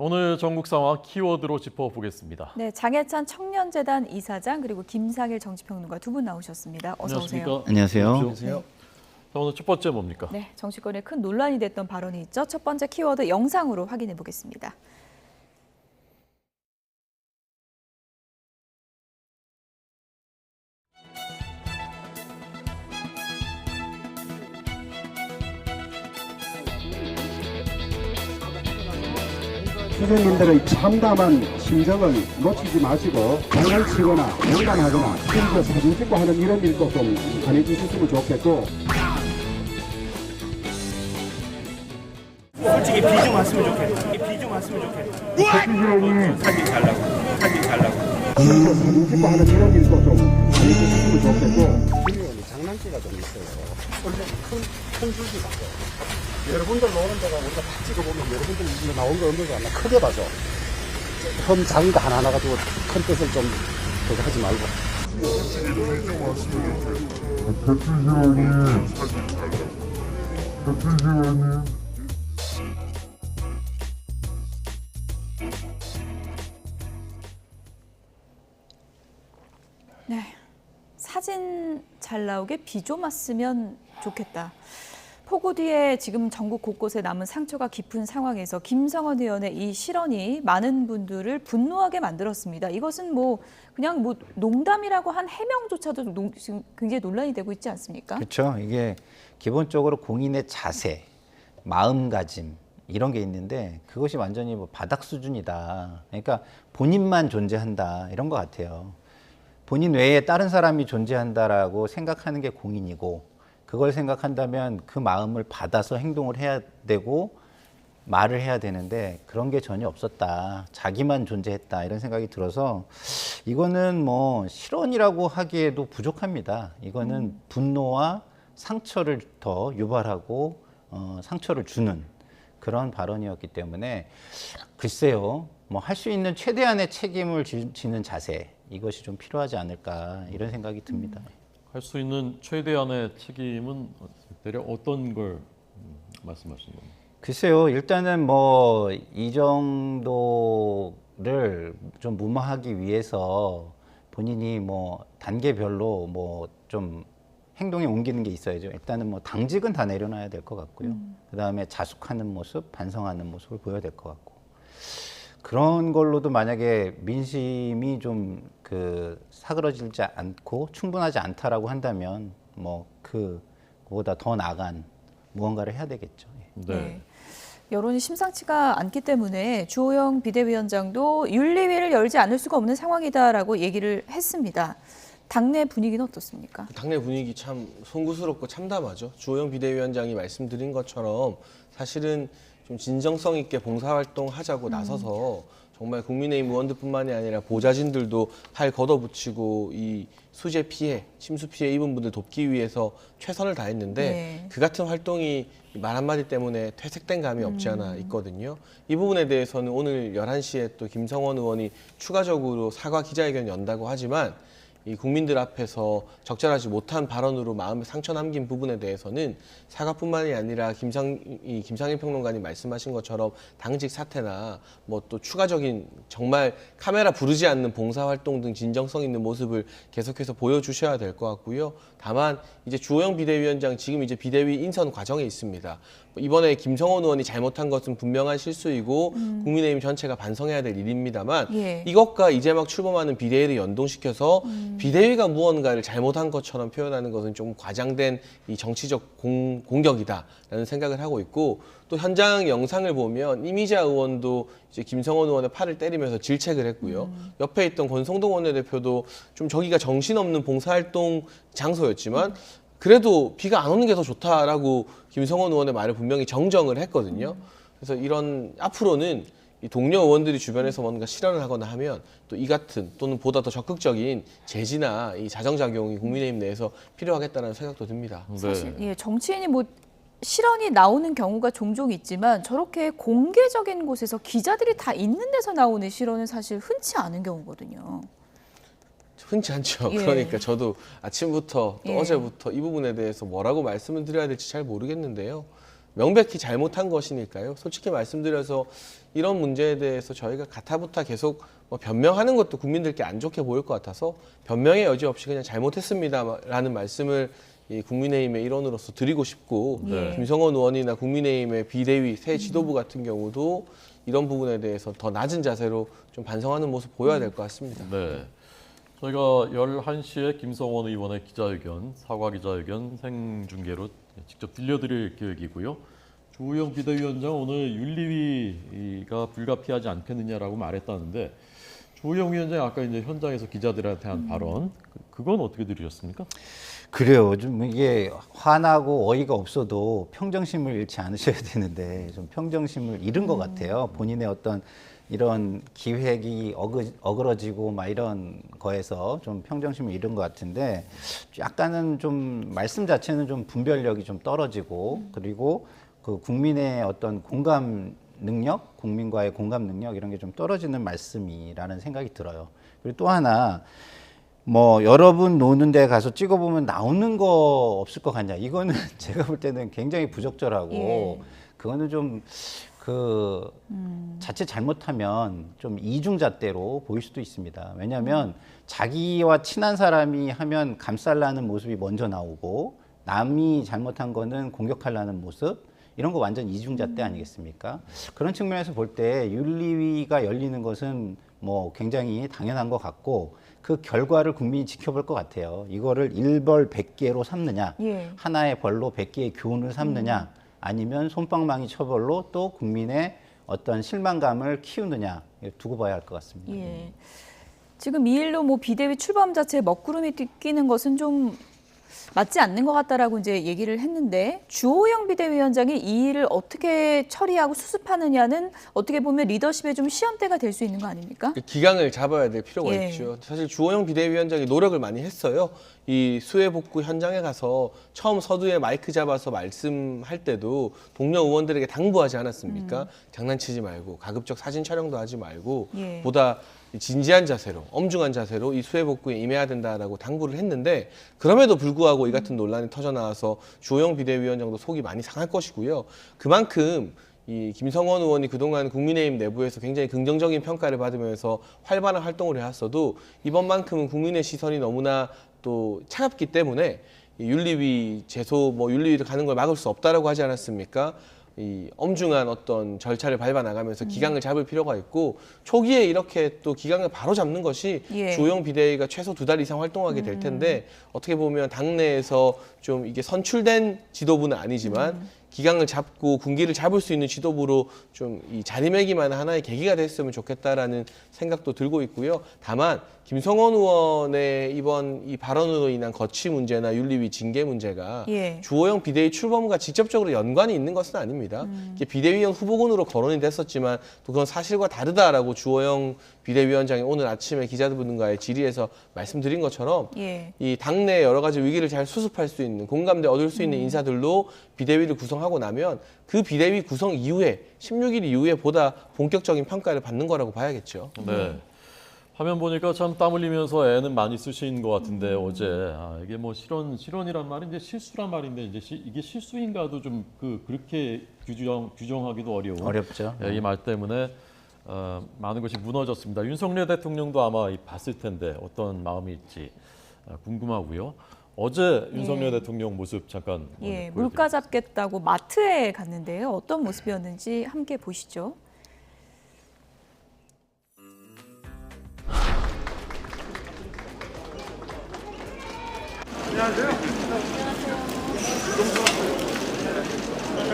오늘 전국 상황 키워드로 짚어보겠습니다. 네, 장해찬 청년재단 이사장 그리고 김상일 정치평론가 두 분 나오셨습니다. 어서 오세요. 안녕하세요. 안녕하세요. 자, 오늘 첫 번째 뭡니까? 네, 정치권에 큰 논란이 됐던 발언이 있죠. 첫 번째 키워드 영상으로 확인해 보겠습니다. 선생님들의 참담한 심정을 놓치지 마시고 장난치거나 농담하거나 심지어 사진 찍고 하는 이런 일도 좀 안 해주셨으면 좋겠고, 솔직히 비 좀 왔으면 좋겠다. 비 좀 왔으면 좋겠다. 사진 잘 나고. 심지어 사진 찍고 하는 이런 일도 좀 안 해주셨으면 좋겠고. 김의원이 장난기가 좀 있어요. 원래 큰 줄기 같아요. 여러분들 노는 데가 우리가 다 찍어보면 여러분들 이거 나온 거 없는 거 하나 크게 봐줘. 험 작은 거 하나 가지고 큰 뜻을 좀 그거 하지 말고. 네, 사진 잘 나오게 비 좀 왔으면 좋겠다. 폭우 뒤에 지금 전국 곳곳에 남은 상처가 깊은 상황에서 김성원 의원의 이 실언이 많은 분들을 분노하게 만들었습니다. 이것은 그냥 농담이라고 한 해명조차도 지금 굉장히 논란이 되고 있지 않습니까? 그렇죠. 이게 기본적으로 공인의 자세, 마음가짐 이런 게 있는데 그것이 완전히 바닥 수준이다. 그러니까 본인만 존재한다 이런 것 같아요. 본인 외에 다른 사람이 존재한다라고 생각하는 게 공인이고 그걸 생각한다면 그 마음을 받아서 행동을 해야 되고 말을 해야 되는데 그런 게 전혀 없었다. 자기만 존재했다. 이런 생각이 들어서 이거는 실언이라고 하기에도 부족합니다. 이거는 분노와 상처를 더 유발하고 상처를 주는 그런 발언이었기 때문에 글쎄요. 할 수 있는 최대한의 책임을 지는 자세 이것이 좀 필요하지 않을까 이런 생각이 듭니다. 할 수 있는 최대한의 책임은 대략 어떤 걸 말씀하시는 겁니까? 글쎄요, 일단은 이 정도를 좀 무마하기 위해서 본인이 단계별로 좀 행동에 옮기는 게 있어야죠. 일단은 당직은 다 내려놔야 될 것 같고요. 그 다음에 자숙하는 모습, 반성하는 모습을 보여야 될 것 같고. 그런 걸로도 만약에 민심이 좀 사그러지지 않고 충분하지 않다라고 한다면 그보다 더 나간 무언가를 해야 되겠죠. 네. 여론이 심상치가 않기 때문에 주호영 비대위원장도 윤리위를 열지 않을 수가 없는 상황이다라고 얘기를 했습니다. 당내 분위기는 어떻습니까? 당내 분위기 참 송구스럽고 참담하죠. 주호영 비대위원장이 말씀드린 것처럼 사실은 좀 진정성 있게 봉사활동 하자고 나서서 정말 국민의힘 의원들뿐만이 아니라 보좌진들도 팔 걷어붙이고 이 수재 피해, 침수 피해 입은 분들 돕기 위해서 최선을 다했는데 네. 그 같은 활동이 말 한마디 때문에 퇴색된 감이 없지 않아 있거든요. 이 부분에 대해서는 오늘 11시에 또 김성원 의원이 추가적으로 사과 기자회견 연다고 하지만 이 국민들 앞에서 적절하지 못한 발언으로 마음에 상처 남긴 부분에 대해서는 사과뿐만이 아니라 김상일 평론가님 말씀하신 것처럼 당직 사퇴나 또 추가적인 정말 카메라 부르지 않는 봉사활동 등 진정성 있는 모습을 계속해서 보여주셔야 될 것 같고요. 다만 이제 주호영 비대위원장 지금 이제 비대위 인선 과정에 있습니다. 이번에 김성원 의원이 잘못한 것은 분명한 실수이고 국민의힘 전체가 반성해야 될 일입니다만 이것과 이제 막 출범하는 비대위를 연동시켜서 비대위가 무언가를 잘못한 것처럼 표현하는 것은 좀 과장된 이 정치적 공격이다라는 생각을 하고 있고 또 현장 영상을 보면 이미자 의원도 이제 김성원 의원의 팔을 때리면서 질책을 했고요. 옆에 있던 권성동 원내대표도 좀 저기가 정신없는 봉사활동 장소였지만 그래도 비가 안 오는 게 더 좋다라고 김성원 의원의 말을 분명히 정정을 했거든요. 그래서 이런 앞으로는 이 동료 의원들이 주변에서 뭔가 실언을 하거나 하면 또 이 같은 또는 보다 더 적극적인 제지나 이 자정작용이 국민의힘 내에서 필요하겠다는 생각도 듭니다. 사실 정치인이 실언이 나오는 경우가 종종 있지만 저렇게 공개적인 곳에서 기자들이 다 있는 데서 나오는 실언은 사실 흔치 않은 경우거든요. 흔치 않죠. 그러니까 저도 아침부터 또 어제부터 이 부분에 대해서 뭐라고 말씀을 드려야 될지 잘 모르겠는데요. 명백히 잘못한 것이니까요. 솔직히 말씀드려서 이런 문제에 대해서 저희가 가타부타 계속 뭐 변명하는 것도 국민들께 안 좋게 보일 것 같아서 변명의 여지 없이 그냥 잘못했습니다라는 말씀을 이 국민의힘의 일원으로서 드리고 싶고 네. 김성원 의원이나 국민의힘의 비대위 새 지도부 같은 경우도 이런 부분에 대해서 더 낮은 자세로 좀 반성하는 모습 보여야 될 것 같습니다. 네. 저희가 11시에 김성원 의원의 기자회견, 사과 기자회견 생중계로 직접 들려드릴 계획이고요. 주호영 비대위원장 오늘 윤리위가 불가피하지 않겠느냐라고 말했다는데 주호영 위원장 아까 이제 현장에서 기자들한테 한 발언 그건 어떻게 들으셨습니까? 그래요. 좀 이게 화나고 어이가 없어도 평정심을 잃지 않으셔야 되는데 좀 평정심을 잃은 것 같아요. 본인의 어떤 이런 기획이 어그러지고 막 이런 거에서 좀 평정심을 잃은 것 같은데 약간은 좀 말씀 자체는 좀 분별력이 좀 떨어지고 그리고 그 국민의 어떤 공감 능력, 국민과의 공감 능력 이런 게 좀 떨어지는 말씀이라는 생각이 들어요. 그리고 또 하나 뭐 여러분 노는 데 가서 찍어보면 나오는 거 없을 것 같냐. 이거는 제가 볼 때는 굉장히 부적절하고 예. 그거는 좀 그 자칫 잘못하면 좀 이중잣대로 보일 수도 있습니다. 왜냐하면 자기와 친한 사람이 하면 감싸려는 모습이 먼저 나오고 남이 잘못한 거는 공격하려는 모습 이런 거 완전 이중잣대 아니겠습니까? 그런 측면에서 볼 때 윤리위가 열리는 것은 뭐 굉장히 당연한 것 같고 그 결과를 국민이 지켜볼 것 같아요. 이거를 일벌 100개로 삼느냐, 예. 하나의 벌로 100개의 교훈을 삼느냐, 아니면 솜방망이 처벌로 또 국민의 어떤 실망감을 키우느냐 두고 봐야 할 것 같습니다. 예. 지금 이 일로 뭐 비대위 출범 자체에 먹구름이 끼는 것은 좀 맞지 않는 것 같다라고 이제 얘기를 했는데 주호영 비대위원장이 이 일을 어떻게 처리하고 수습하느냐는 어떻게 보면 리더십의 좀 시험대가 될 수 있는 거 아닙니까? 기강을 잡아야 될 필요가 예. 있죠. 사실 주호영 비대위원장이 노력을 많이 했어요. 이 수해 복구 현장에 가서 처음 서두에 마이크 잡아서 말씀할 때도 동료 의원들에게 당부하지 않았습니까? 장난치지 말고 가급적 사진 촬영도 하지 말고 예. 보다 진지한 자세로 엄중한 자세로 이 수해 복구에 임해야 된다라고 당부를 했는데 그럼에도 불구하고 이 같은 논란이 터져 나와서 주호영 비대위원장도 속이 많이 상할 것이고요. 그만큼 이 김성원 의원이 그동안 국민의힘 내부에서 굉장히 긍정적인 평가를 받으면서 활발한 활동을 해왔어도 이번만큼은 국민의 시선이 너무나 또 차갑기 때문에 이 윤리위 제소 뭐 윤리위를 가는 걸 막을 수 없다라고 하지 않았습니까? 이 엄중한 어떤 절차를 밟아 나가면서 기강을 잡을 필요가 있고 초기에 이렇게 또 기강을 바로 잡는 것이 예. 주호영 비대위가 최소 2달 이상 활동하게 될 텐데 어떻게 보면 당내에서 좀 이게 선출된 지도부는 아니지만 기강을 잡고 군기를 잡을 수 있는 지도부로 좀 이 자리매김하는 하나의 계기가 됐으면 좋겠다라는 생각도 들고 있고요. 다만 김성원 의원의 이번 이 발언으로 인한 거취 문제나 윤리위 징계 문제가 예. 주호영 비대위 출범과 직접적으로 연관이 있는 것은 아닙니다. 이게 비대위원 후보군으로 거론이 됐었지만 또 그건 사실과 다르다라고 주호영 비대위원장이 오늘 아침에 기자분과의 질의에서 말씀드린 것처럼 예. 이 당내 여러 가지 위기를 잘 수습할 수 있는 공감대 얻을 수 있는 인사들로 비대위를 구성하고 나면 그 비대위 구성 이후에 16일 이후에 보다 본격적인 평가를 받는 거라고 봐야겠죠. 네. 화면 보니까 참 땀 흘리면서 애는 많이 쓰신 것 같은데 어제 이게 뭐 실언이란 말이 이제 실수란 말인데 이제 이게 실수인가도 좀 그렇게 규정하기도 어렵죠. 이 말 때문에 많은 것이 무너졌습니다. 윤석열 대통령도 아마 봤을 텐데 어떤 마음일지 궁금하고요. 어제 윤석열 대통령 모습 잠깐 예, 보여드릴게요. 물가 잡겠다고 마트에 갔는데요. 어떤 모습이었는지 함께 보시죠. 안녕하세요.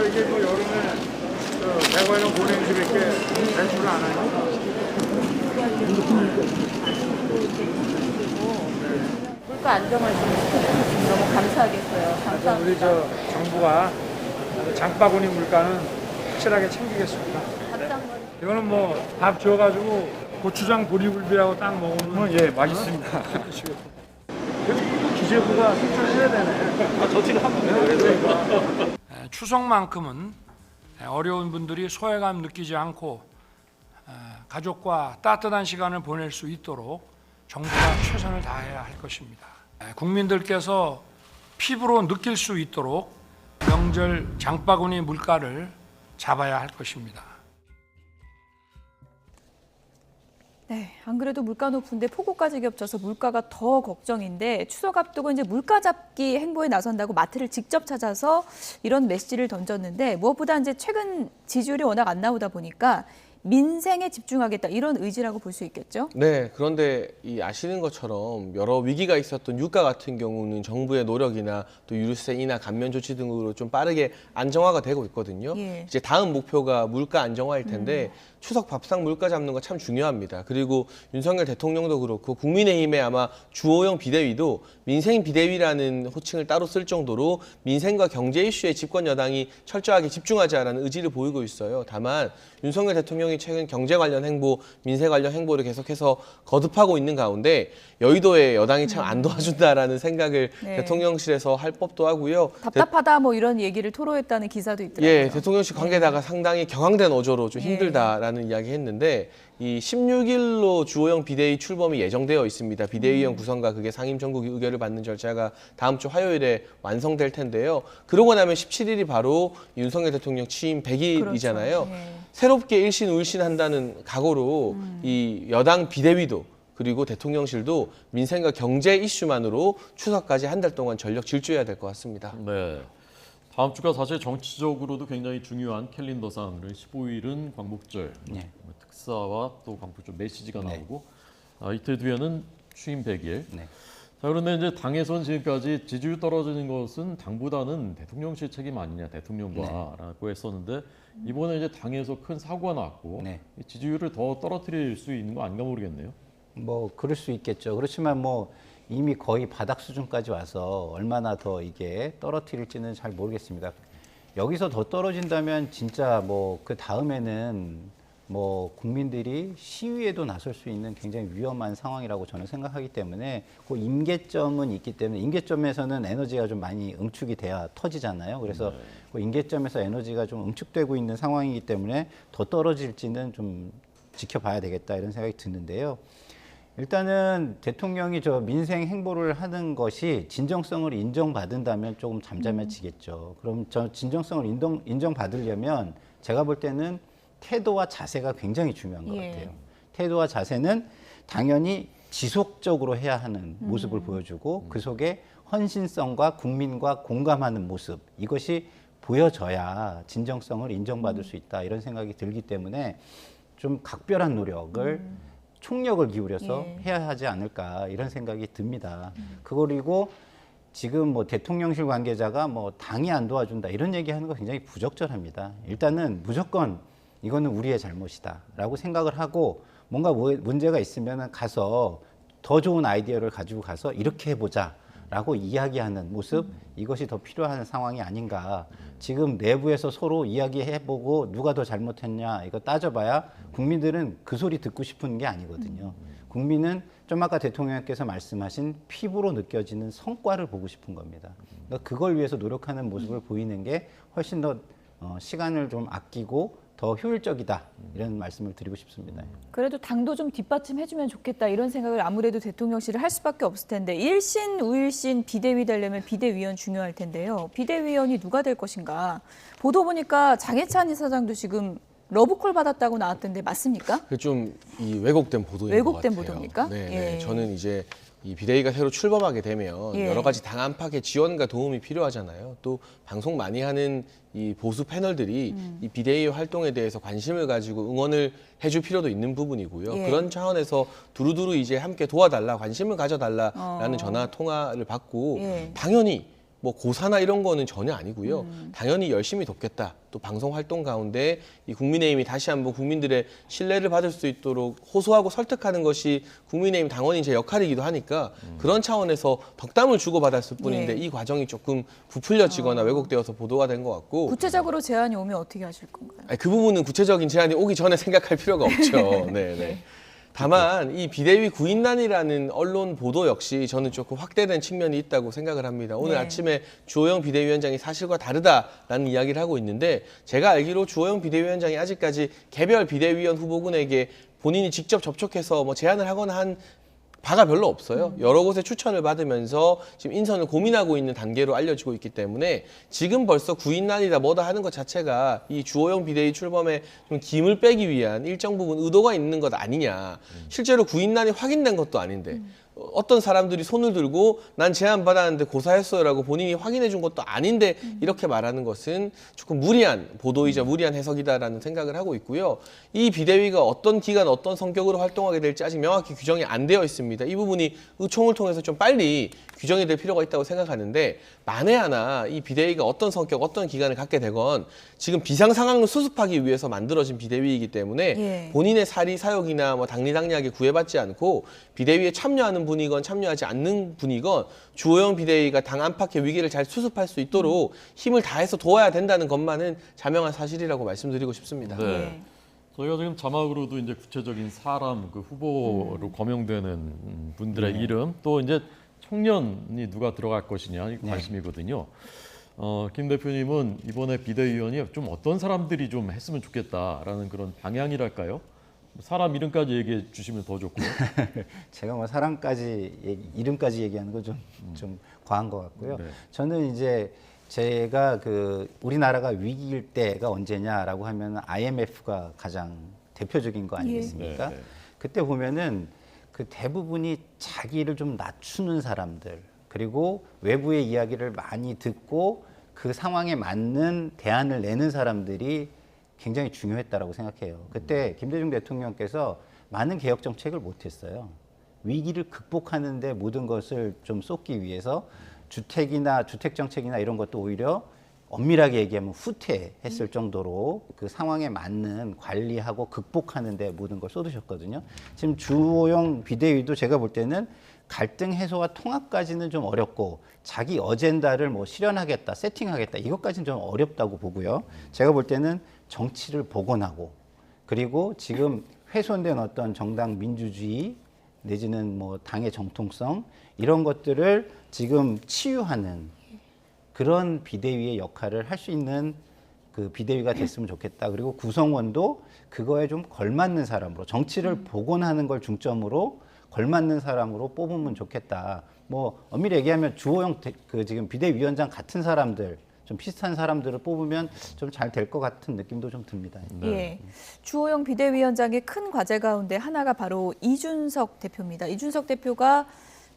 이게 뭐 여름에 대관령 보냉수밖에 배출을 안 하니까. 물가 안정을 좀 시켜주셔서 너무 감사하겠어요. 감사합니다. 우리 정부가 장바구니 물가는 확실하게 챙기겠습니다. 이거는 뭐 밥 지어가지고 고추장 보리굴비하고 딱 먹으면 예, 맛있습니다. 기재부가 승천해야 되네. 저치를 한번 추석만큼은 어려운 분들이 소외감 느끼지 않고 가족과 따뜻한 시간을 보낼 수 있도록 정부가 최선을 다해야 할 것입니다. 국민들께서 피부로 느낄 수 있도록 명절 장바구니 물가를 잡아야 할 것입니다. 네, 안 그래도 물가 높은데 폭우까지 겹쳐서 물가가 더 걱정인데 추석 앞두고 이제 물가 잡기 행보에 나선다고 마트를 직접 찾아서 이런 메시지를 던졌는데 무엇보다 이제 최근 지지율이 워낙 안 나오다 보니까 민생에 집중하겠다 이런 의지라고 볼 수 있겠죠? 네, 그런데 이 아시는 것처럼 여러 위기가 있었던 유가 같은 경우는 정부의 노력이나 또 유류세 인하 감면 조치 등으로 좀 빠르게 안정화가 되고 있거든요. 예. 이제 다음 목표가 물가 안정화일 텐데 추석 밥상 물가 잡는 거 참 중요합니다. 그리고 윤석열 대통령도 그렇고 국민의힘의 아마 주호영 비대위도 민생 비대위라는 호칭을 따로 쓸 정도로 민생과 경제 이슈에 집권 여당이 철저하게 집중하자라는 의지를 보이고 있어요. 다만 윤석열 대통령이 최근 경제 관련 행보, 민생 관련 행보를 계속해서 거듭하고 있는 가운데 여의도에 여당이 참 안 도와준다라는 생각을 네. 대통령실에서 할 법도 하고요. 답답하다 뭐 이런 얘기를 토로했다는 기사도 있더라고요. 예, 대통령실 관계자가 상당히 격앙된 어조로 좀 예. 힘들다라는 이야기 했는데 이 16일로 주호영 비대위 출범이 예정되어 있습니다. 비대위원 구성과 그게 상임 전국 의결을 받는 절차가 다음 주 화요일에 완성될 텐데요. 그러고 나면 17일이 바로 윤석열 대통령 취임 100일이잖아요. 그렇죠. 예. 새롭게 일신 울신한다는 각오로 이 여당 비대위도 그리고 대통령실도 민생과 경제 이슈만으로 추석까지 한 달 동안 전력 질주해야 될 것 같습니다. 네. 다음 주가 사실 정치적으로도 굉장히 중요한 캘린더상 15일은 광복절 네. 특사와 또 광복절 메시지가 네. 나오고 이틀 뒤에는 취임 100일. 네. 자, 그런데 이제 당에선 지금까지 지지율 떨어지는 것은 당보다는 대통령실 책임 아니냐, 대통령과라고 했었는데 이번에 이제 당에서 큰 사고가 났고 네. 이 지지율을 더 떨어뜨릴 수 있는 거 아닌가 모르겠네요. 뭐 그럴 수 있겠죠. 그렇지만 뭐 이미 거의 바닥 수준까지 와서 얼마나 더 이게 떨어뜨릴지는 잘 모르겠습니다. 여기서 더 떨어진다면 진짜 뭐 그 다음에는 뭐 국민들이 시위에도 나설 수 있는 굉장히 위험한 상황이라고 저는 생각하기 때문에 그 임계점은 있기 때문에 임계점에서는 에너지가 좀 많이 응축이 돼야 터지잖아요. 그래서 그 임계점에서 에너지가 좀 응축되고 있는 상황이기 때문에 더 떨어질지는 좀 지켜봐야 되겠다 이런 생각이 드는데요. 일단은 대통령이 저 민생 행보를 하는 것이 진정성을 인정받는다면 조금 잠잠해지겠죠. 그럼 저 진정성을 인정받으려면 제가 볼 때는 태도와 자세가 굉장히 중요한 것 예. 같아요. 태도와 자세는 당연히 지속적으로 해야 하는 모습을 보여주고 그 속에 헌신성과 국민과 공감하는 모습 이것이 보여져야 진정성을 인정받을 수 있다 이런 생각이 들기 때문에 좀 각별한 노력을 총력을 기울여서 예. 해야 하지 않을까 이런 생각이 듭니다. 그리고 지금 뭐 대통령실 관계자가 뭐 당이 안 도와준다 이런 얘기하는 거 굉장히 부적절합니다. 일단은 무조건 이거는 우리의 잘못이다라고 생각을 하고 뭔가 문제가 있으면 가서 더 좋은 아이디어를 가지고 가서 이렇게 해보자라고 이야기하는 모습 이것이 더 필요한 상황이 아닌가. 지금 내부에서 서로 이야기해보고 누가 더 잘못했냐 이거 따져봐야 국민들은 그 소리 듣고 싶은 게 아니거든요. 국민은 좀 아까 대통령께서 말씀하신 피부로 느껴지는 성과를 보고 싶은 겁니다. 그러니까 그걸 위해서 노력하는 모습을 보이는 게 훨씬 더 시간을 좀 아끼고 더 효율적이다 이런 말씀을 드리고 싶습니다. 그래도 당도 좀 뒷받침해주면 좋겠다 이런 생각을 아무래도 대통령실을 할 수밖에 없을 텐데 일신, 우일신 비대위 되려면 비대위원 중요할 텐데요. 비대위원이 누가 될 것인가. 보도 보니까 장해찬 이사장도 지금 러브콜 받았다고 나왔던데 맞습니까? 좀 이 왜곡된 보도인 왜곡된 것 같아요. 보도입니까? 네, 예. 네. 저는 이제 이 비대위가 새로 출범하게 되면 예. 여러 가지 당 안팎의 지원과 도움이 필요하잖아요. 또 방송 많이 하는 이 보수 패널들이 이 비대위 활동에 대해서 관심을 가지고 응원을 해줄 필요도 있는 부분이고요. 예. 그런 차원에서 두루두루 이제 함께 도와달라, 관심을 가져달라라는 전화 통화를 받고 예. 당연히 뭐 고사나 이런 거는 전혀 아니고요. 당연히 열심히 돕겠다. 또 방송 활동 가운데 이 국민의힘이 다시 한번 국민들의 신뢰를 받을 수 있도록 호소하고 설득하는 것이 국민의힘 당원인 제 역할이기도 하니까 그런 차원에서 덕담을 주고받았을 뿐인데 예. 이 과정이 조금 부풀려지거나 왜곡되어서 보도가 된 것 같고 구체적으로 제안이 오면 어떻게 하실 건가요? 아니, 그 부분은 구체적인 제안이 오기 전에 생각할 필요가 없죠. 네, 네. 다만 이 비대위 구인난이라는 언론 보도 역시 저는 조금 확대된 측면이 있다고 생각을 합니다. 오늘 네. 아침에 주호영 비대위원장이 사실과 다르다라는 이야기를 하고 있는데 제가 알기로 주호영 비대위원장이 아직까지 개별 비대위원 후보군에게 본인이 직접 접촉해서 뭐 제안을 하거나 한 바가 별로 없어요. 여러 곳에 추천을 받으면서 지금 인선을 고민하고 있는 단계로 알려지고 있기 때문에 지금 벌써 구인난이다 뭐다 하는 것 자체가 이 주호영 비대위 출범에 좀 김을 빼기 위한 일정 부분 의도가 있는 것 아니냐. 실제로 구인난이 확인된 것도 아닌데 어떤 사람들이 손을 들고 난 제안 받았는데 고사했어요라고 본인이 확인해 준 것도 아닌데 이렇게 말하는 것은 조금 무리한 보도이자 무리한 해석이다라는 생각을 하고 있고요. 이 비대위가 어떤 기간 어떤 성격으로 활동하게 될지 아직 명확히 규정이 안 되어 있습니다. 이 부분이 의총을 통해서 좀 빨리 규정이 될 필요가 있다고 생각하는데 만에 하나 이 비대위가 어떤 성격 어떤 기간을 갖게 되건 지금 비상 상황을 수습하기 위해서 만들어진 비대위이기 때문에 예. 본인의 사리 사욕이나 뭐 당리당략에 구애받지 않고 비대위에 참여하는 분이건 참여하지 않는 분이건 주호영 비대위가 당 안팎의 위기를 잘 수습할 수 있도록 힘을 다해서 도와야 된다는 것만은 자명한 사실이라고 말씀드리고 싶습니다. 네. 예. 저희가 지금 자막으로도 이제 구체적인 사람 그 후보로 거명되는 분들의 이름 또 이제 청년이 누가 들어갈 것이냐 이 관심이거든요. 김 대표님은 이번에 비대위원이 좀 어떤 사람들이 좀 했으면 좋겠다라는 그런 방향이랄까요? 사람 이름까지 얘기해 주시면 더 좋고요. 제가 뭐 이름까지 얘기하는 건 좀 과한 것 같고요. 네. 저는 이제 제가 그 우리나라가 위기일 때가 언제냐라고 하면 IMF가 가장 대표적인 거 아니겠습니까? 네, 네. 그때 보면은 그 대부분이 자기를 좀 낮추는 사람들 그리고 외부의 이야기를 많이 듣고 그 상황에 맞는 대안을 내는 사람들이 굉장히 중요했다라고 생각해요. 그때 김대중 대통령께서 많은 개혁 정책을 못했어요. 위기를 극복하는데 모든 것을 좀 쏟기 위해서 주택이나 주택 정책이나 이런 것도 오히려 엄밀하게 얘기하면 후퇴했을 정도로 그 상황에 맞는 관리하고 극복하는데 모든 걸 쏟으셨거든요. 지금 주호영 비대위도 제가 볼 때는 갈등 해소와 통합까지는 좀 어렵고 자기 어젠다를 뭐 실현하겠다, 세팅하겠다 이것까지는 좀 어렵다고 보고요. 제가 볼 때는 정치를 복원하고 그리고 지금 훼손된 어떤 정당 민주주의 내지는 뭐 당의 정통성 이런 것들을 지금 치유하는 그런 비대위의 역할을 할 수 있는 그 비대위가 됐으면 좋겠다. 그리고 구성원도 그거에 좀 걸맞는 사람으로 정치를 복원하는 걸 중점으로 걸맞는 사람으로 뽑으면 좋겠다. 뭐 엄밀히 얘기하면 주호영 그 지금 비대위원장 같은 사람들 좀 비슷한 사람들을 뽑으면 좀 잘 될 것 같은 느낌도 좀 듭니다. 예. 주호영 비대위원장의 큰 과제 가운데 하나가 바로 이준석 대표입니다. 이준석 대표가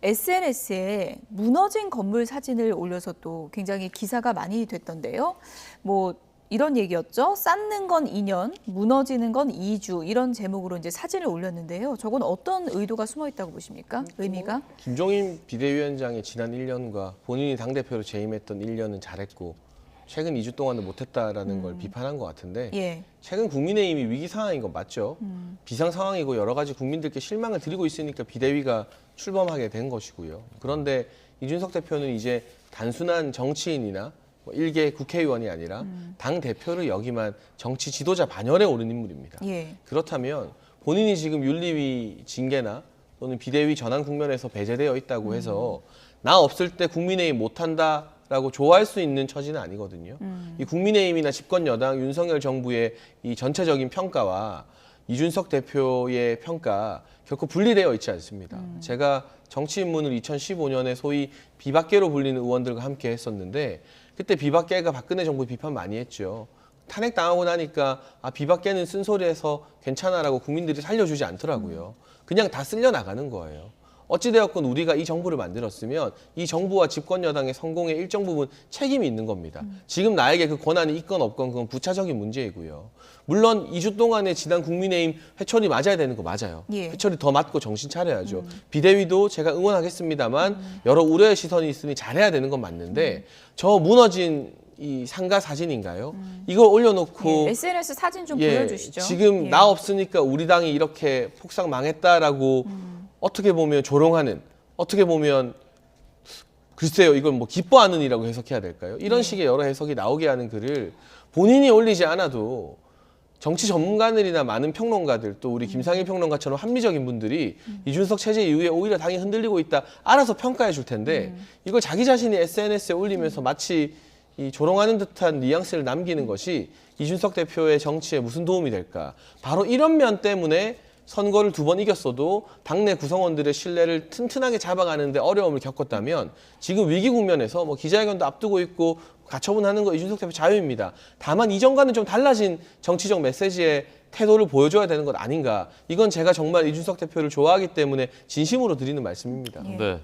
SNS에 무너진 건물 사진을 올려서 또 굉장히 기사가 많이 됐던데요. 뭐 이런 얘기였죠. 쌓는 건 2년, 무너지는 건 2주 이런 제목으로 이제 사진을 올렸는데요. 저건 어떤 의도가 숨어 있다고 보십니까? 의미가? 김종인 비대위원장의 지난 1년과 본인이 당대표로 재임했던 1년은 잘했고 최근 2주 동안은 못했다라는 걸 비판한 것 같은데 예. 최근 국민의힘이 위기 상황인 건 맞죠. 비상 상황이고 여러 가지 국민들께 실망을 드리고 있으니까 비대위가 출범하게 된 것이고요. 그런데 이준석 대표는 이제 단순한 정치인이나 뭐 일개 국회의원이 아니라 당 대표를 역임한 정치 지도자 반열에 오른 인물입니다. 예. 그렇다면 본인이 지금 윤리위 징계나 또는 비대위 전환 국면에서 배제되어 있다고 해서 나 없을 때 국민의힘 못한다라고 좋아할 수 있는 처지는 아니거든요. 이 국민의힘이나 집권 여당 윤석열 정부의 이 전체적인 평가와 이준석 대표의 평가 결코 분리되어 있지 않습니다. 제가 정치 입문을 2015년에 소위 비박계로 불리는 의원들과 함께 했었는데 그때 비박계가 박근혜 정부 비판 많이 했죠. 탄핵당하고 나니까 비박계는 쓴소리해서 괜찮아라고 국민들이 살려주지 않더라고요. 그냥 다 쓸려 나가는 거예요. 어찌되었건 우리가 이 정부를 만들었으면 이 정부와 집권 여당의 성공에 일정 부분 책임이 있는 겁니다. 지금 나에게 그 권한이 있건 없건 그건 부차적인 문제이고요. 물론 2주 동안에 지난 국민의힘 회초리 맞아야 되는 거 맞아요. 예. 회초리 더 맞고 정신 차려야죠. 비대위도 제가 응원하겠습니다만 여러 우려의 시선이 있으니 잘해야 되는 건 맞는데 저 무너진 이 상가 사진인가요? 이걸 올려놓고 예. SNS 사진 좀 보여주시죠. 지금 예. 나 없으니까 우리 당이 이렇게 폭삭 망했다라고 어떻게 보면 조롱하는, 어떻게 보면 글쎄요, 이건 뭐 기뻐하는 이라고 해석해야 될까요? 이런 식의 여러 해석이 나오게 하는 글을 본인이 올리지 않아도 정치 전문가들이나 많은 평론가들 또 우리 김상일 평론가처럼 합리적인 분들이 이준석 체제 이후에 오히려 당이 흔들리고 있다 알아서 평가해 줄 텐데 이걸 자기 자신이 SNS에 올리면서 마치 이 조롱하는 듯한 뉘앙스를 남기는 것이 이준석 대표의 정치에 무슨 도움이 될까? 바로 이런 면 때문에 선거를 2번 이겼어도 당내 구성원들의 신뢰를 튼튼하게 잡아가는데 어려움을 겪었다면 지금 위기 국면에서 뭐 기자회견도 앞두고 있고 가처분하는 거 이준석 대표 자유입니다. 다만 이전과는 좀 달라진 정치적 메시지의 태도를 보여줘야 되는 것 아닌가. 이건 제가 정말 이준석 대표를 좋아하기 때문에 진심으로 드리는 말씀입니다. 예. 네.